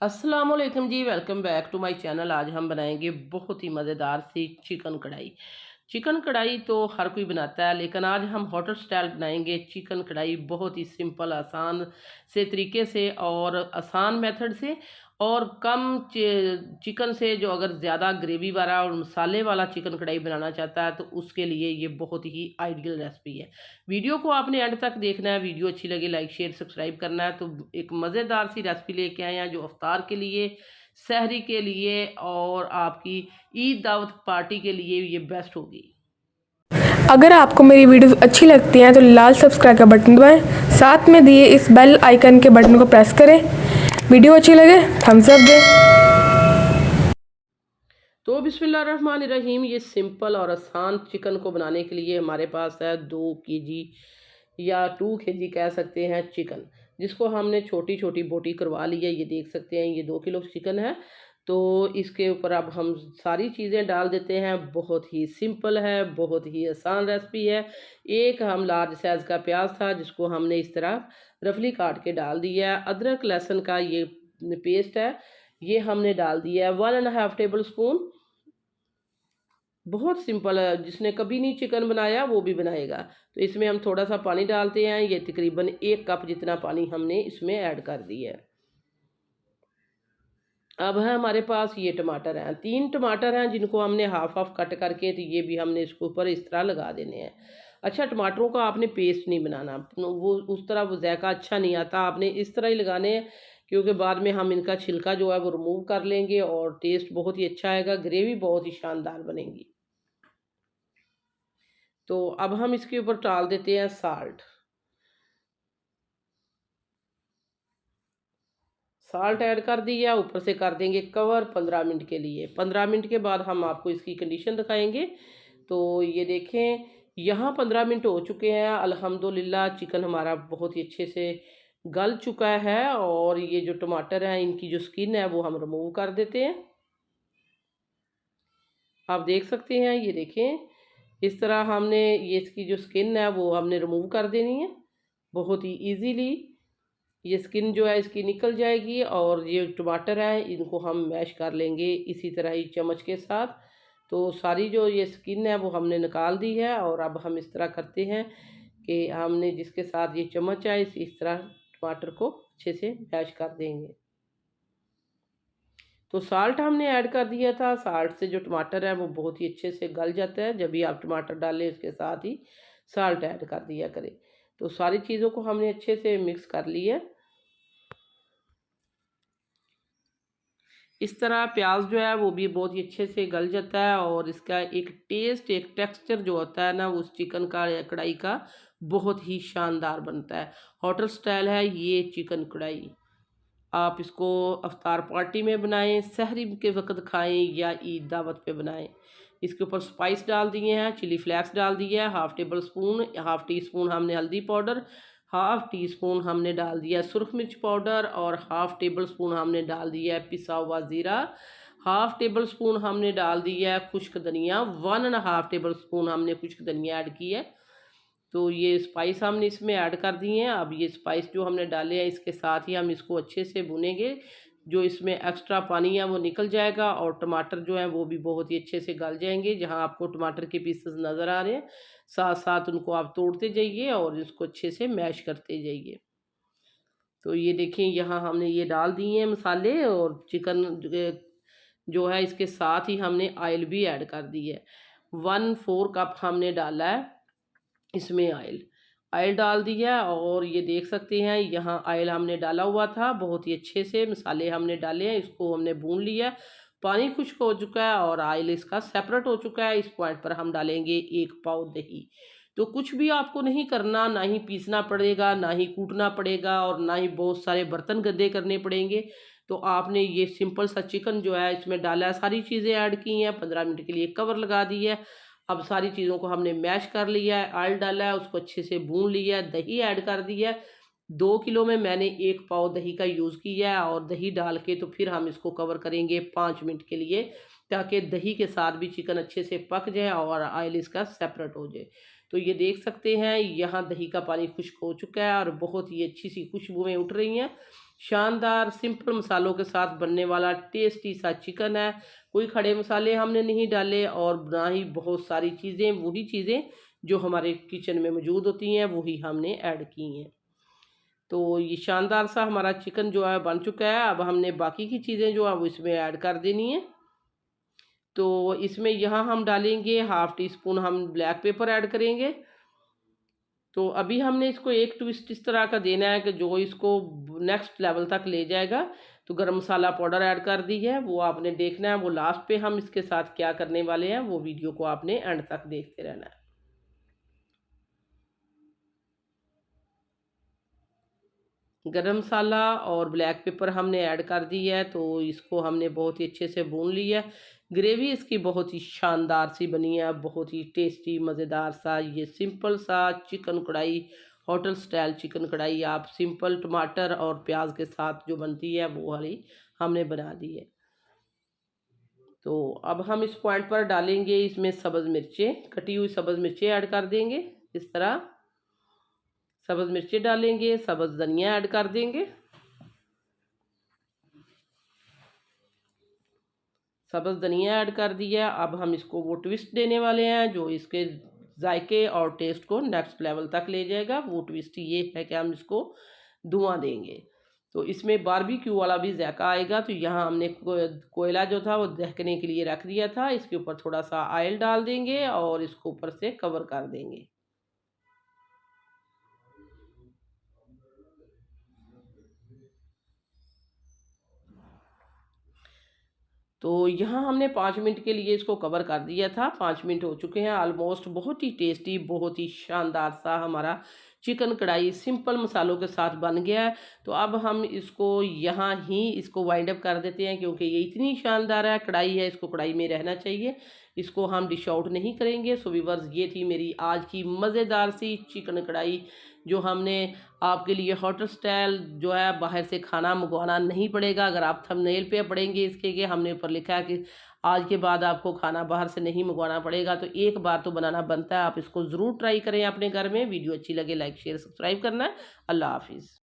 अस्सलाम वालेकुम जी, welcome back to my channel. आज हम बनाएंगे बहुत ही मज़ेदार सी चिकन कढ़ाई। चिकन कढ़ाई तो हर कोई बनाता है, लेकिन आज हम होटल स्टाइल बनाएंगे चिकन कढ़ाई, बहुत ही सिंपल आसान से तरीके से और आसान मेथड से और कम चिकन से। जो अगर ज़्यादा ग्रेवी वाला और मसाले वाला चिकन कढ़ाई बनाना चाहता है तो उसके लिए ये बहुत ही आइडियल रेसिपी है। वीडियो को आपने एंड तक देखना है। वीडियो अच्छी लगे लाइक शेयर सब्सक्राइब करना है। तो एक मज़ेदार सी रेसिपी लेके आए हैं जो अफ्तार के लिए, सहरी के लिए और आपकी ईद दावत पार्टी के लिए ये बेस्ट होगी। अगर आपको मेरी वीडियोस अच्छी लगती हैं तो लाल सब्सक्राइब का बटन दबाएं, साथ में दिए इस बेल आइकन के बटन को प्रेस करें। वीडियो अच्छी लगे थम्स अप दें। तो बिस्मिल्लाहिर्रहमानिर्रहीम, ये सिंपल और आसान चिकन को बनाने के लिए हमारे पास है 2 kg या 2 kg कह सकते हैं चिकन, जिसको हमने छोटी छोटी बोटी करवा ली है। ये देख सकते हैं ये 2 किलो चिकन है। तो इसके ऊपर अब हम सारी चीज़ें डाल देते हैं। बहुत ही सिंपल है, बहुत ही आसान रेसिपी है। एक हम लार्ज साइज़ का प्याज था जिसको हमने इस तरह रफली काट के डाल दिया है। अदरक लहसुन का ये पेस्ट है, ये हमने डाल दिया है 1.5 टेबल स्पून। बहुत सिंपल है, जिसने कभी नहीं चिकन बनाया वो भी बनाएगा। तो इसमें हम थोड़ा सा पानी डालते हैं। ये तकरीबन 1 कप जितना पानी हमने इसमें ऐड कर दिया है। अब है हमारे पास ये टमाटर हैं, 3 टमाटर हैं जिनको हमने हाफ हाफ कट करके, तो ये भी हमने इसके ऊपर इस तरह लगा देने हैं। अच्छा, टमाटरों का आपने पेस्ट नहीं बनाना, वो उस तरह वो जायका अच्छा नहीं आता। आपने इस तरह ही लगाने हैं, क्योंकि बाद में हम इनका छिलका जो है वो रिमूव कर लेंगे और टेस्ट बहुत ही अच्छा आएगा, ग्रेवी बहुत ही शानदार बनेगी। तो अब हम इसके ऊपर डाल देते हैं साल्ट। साल्ट ऐड कर दिया, ऊपर से कर देंगे कवर 15 मिनट के लिए। 15 मिनट के बाद हम आपको इसकी कंडीशन दिखाएंगे। तो ये देखें, यहाँ 15 मिनट हो चुके हैं। अल्हम्दुलिल्लाह चिकन हमारा बहुत ही अच्छे से गल चुका है और ये जो टमाटर हैं इनकी जो स्किन है वो हम रिमूव कर देते हैं। आप देख सकते हैं, ये देखें इस तरह हमने ये इसकी जो स्किन है वो हमने रिमूव कर देनी है। बहुत ही इजीली ये स्किन जो है इसकी निकल जाएगी और ये टमाटर है इनको हम मैश कर लेंगे इसी तरह ही चम्मच के साथ। तो सारी जो ये स्किन है वो हमने निकाल दी है और अब हम इस तरह करते हैं कि हमने जिसके साथ ये चम्मच है इस तरह टमाटर को अच्छे से मैश कर देंगे। तो साल्ट हमने ऐड कर दिया था। साल्ट से जो टमाटर है वो बहुत ही अच्छे से गल जाता है। जब भी आप टमाटर डालें उसके साथ ही साल्ट ऐड कर दिया करें। तो सारी चीज़ों को हमने अच्छे से मिक्स कर लिया। इस तरह प्याज जो है वो भी बहुत ही अच्छे से गल जाता है और इसका एक टेस्ट, एक टेक्सचर जो होता है ना उस चिकन का या कढ़ाई का, बहुत ही शानदार बनता है। होटल स्टाइल है ये चिकन कढ़ाई। आप इसको अफ्तार पार्टी में बनाएं, सहरी के वक्त खाएं या ईद दावत पे बनाएं। इसके ऊपर स्पाइस डाल दिए हैं, चिली फ्लेक्स डाल दिए है half table spoon, half tea spoon हमने हल्दी पाउडर, हाफ़ टी स्पून हमने डाल दिया सुरख मिर्च पाउडर और हाफ़ टेबल स्पून हमने डाल दिया है पिसा हुआ ज़ीरा। हाफ़ टेबल स्पून हमने डाल दिया है खुश्क धनिया, 1.5 टेबल स्पून हमने खुश्क धनिया ऐड की है। तो ये स्पाइस हमने इसमें ऐड कर दिए हैं। अब ये स्पाइस जो हमने डाले हैं इसके साथ ही हम इसको अच्छे से भुनेंगे। जो इसमें एक्स्ट्रा पानी है वो निकल जाएगा और टमाटर जो है वो भी बहुत ही अच्छे से गल जाएंगे। जहां आपको टमाटर के पीसेस नज़र आ रहे हैं साथ साथ उनको आप तोड़ते जाइए और इसको अच्छे से मैश करते जाइए। तो ये देखें, यहाँ हमने ये डाल दिए हैं मसाले और चिकन जो है इसके साथ ही हमने ऑयल भी ऐड कर दी है। 1/4 कप हमने डाला है इसमें ऑयल। ऑयल डाल दिया और ये देख सकते हैं यहाँ ऑयल हमने डाला हुआ था। बहुत ही अच्छे से मसाले हमने डाले हैं, इसको हमने भून लिया। पानी खुश्क हो चुका है और ऑयल इसका सेपरेट हो चुका है। इस पॉइंट पर हम डालेंगे 1 पाव दही। तो कुछ भी आपको नहीं करना, ना ही पीसना पड़ेगा, ना ही कूटना पड़ेगा और ना ही बहुत सारे बर्तन गंदे करने पड़ेंगे। तो आपने ये सिंपल सा चिकन जो है इसमें डाला है, सारी चीज़ें ऐड की हैं, 15 मिनट के लिए कवर लगा दी है। अब सारी चीज़ों को हमने मैश कर लिया है, ऑयल डाला है, उसको अच्छे से भून लिया है, दही ऐड कर दिया है। 2 किलो में मैंने 1 पाव दही का यूज़ किया है और दही डाल के तो फिर हम इसको कवर करेंगे 5 मिनट के लिए, ताकि दही के साथ भी चिकन अच्छे से पक जाए और ऑयल इसका सेपरेट हो जाए। तो ये देख सकते हैं यहाँ दही का पानी खुश्क हो चुका है और बहुत ही अच्छी सी खुशबुएं उठ रही हैं। शानदार सिंपल मसालों के साथ बनने वाला टेस्टी सा चिकन है। कोई खड़े मसाले हमने नहीं डाले और ना ही बहुत सारी चीज़ें, वही चीज़ें जो हमारे किचन में मौजूद होती हैं वही हमने ऐड की हैं। तो ये शानदार सा हमारा चिकन जो है बन चुका है। अब हमने बाकी की चीज़ें जो है वो इसमें ऐड कर देनी है। तो इसमें यहाँ हम डालेंगे 1/2 टीस्पून हम ब्लैक पेपर ऐड करेंगे। तो अभी हमने इसको एक ट्विस्ट इस तरह का देना है कि जो इसको नेक्स्ट लेवल तक ले जाएगा। तो गरम मसाला पाउडर ऐड कर दी है, वो आपने देखना है। वो लास्ट पे हम इसके साथ क्या करने वाले हैं वो वीडियो को आपने एंड तक देखते रहना है। गरम मसाला और ब्लैक पेपर हमने ऐड कर दी है। तो इसको हमने बहुत ही अच्छे से भून लिया है। ग्रेवी इसकी बहुत ही शानदार सी बनी है, बहुत ही टेस्टी मज़ेदार सा ये सिंपल सा चिकन कढ़ाई, होटल स्टाइल चिकन कढ़ाई आप सिंपल टमाटर और प्याज के साथ जो बनती है वो वाली हमने बना दी है। तो अब हम इस पॉइंट पर डालेंगे इसमें सब्ज़ मिर्चें, कटी हुई सब्ज़ मिर्चें ऐड कर देंगे। इस तरह सब्ज़ मिर्चें डालेंगे, सब्ज़ धनिया ऐड कर देंगे। सब्ज़ धनिया ऐड कर दिया। अब हम इसको वो ट्विस्ट देने वाले हैं जो इसके जायके और टेस्ट को नेक्स्ट लेवल तक ले जाएगा। वो ट्विस्ट ये है कि हम इसको धुआं देंगे, तो इसमें बारबेक्यू वाला भी जायका आएगा। तो यहाँ हमने कोयला जो था वो दहकने के लिए रख दिया था। इसके ऊपर थोड़ा सा ऑयल डाल देंगे और इसको ऊपर से कवर कर देंगे। तो यहाँ हमने 5 मिनट के लिए इसको कवर कर दिया था। 5 मिनट हो चुके हैं ऑलमोस्ट। बहुत ही टेस्टी, बहुत ही शानदार सा हमारा चिकन कढ़ाई सिंपल मसालों के साथ बन गया है। तो अब हम इसको यहाँ ही इसको वाइंड अप कर देते हैं, क्योंकि ये इतनी शानदार है कढ़ाई है, इसको कढ़ाई में रहना चाहिए। इसको हम डिश आउट नहीं करेंगे। सो व्यूअर्स, ये थी मेरी आज की मज़ेदार सी चिकन कढ़ाई जो हमने आपके लिए होटल स्टाइल जो है, बाहर से खाना मंगवाना नहीं पड़ेगा। अगर आप थंबनेल पे पढ़ेंगे इसके कि हमने ऊपर लिखा है कि आज के बाद आपको खाना बाहर से नहीं मंगवाना पड़ेगा, तो एक बार तो बनाना बनता है। आप इसको ज़रूर ट्राई करें अपने घर में। वीडियो अच्छी लगे लाइक शेयर सब्सक्राइब करना है। अल्लाह हाफिज़।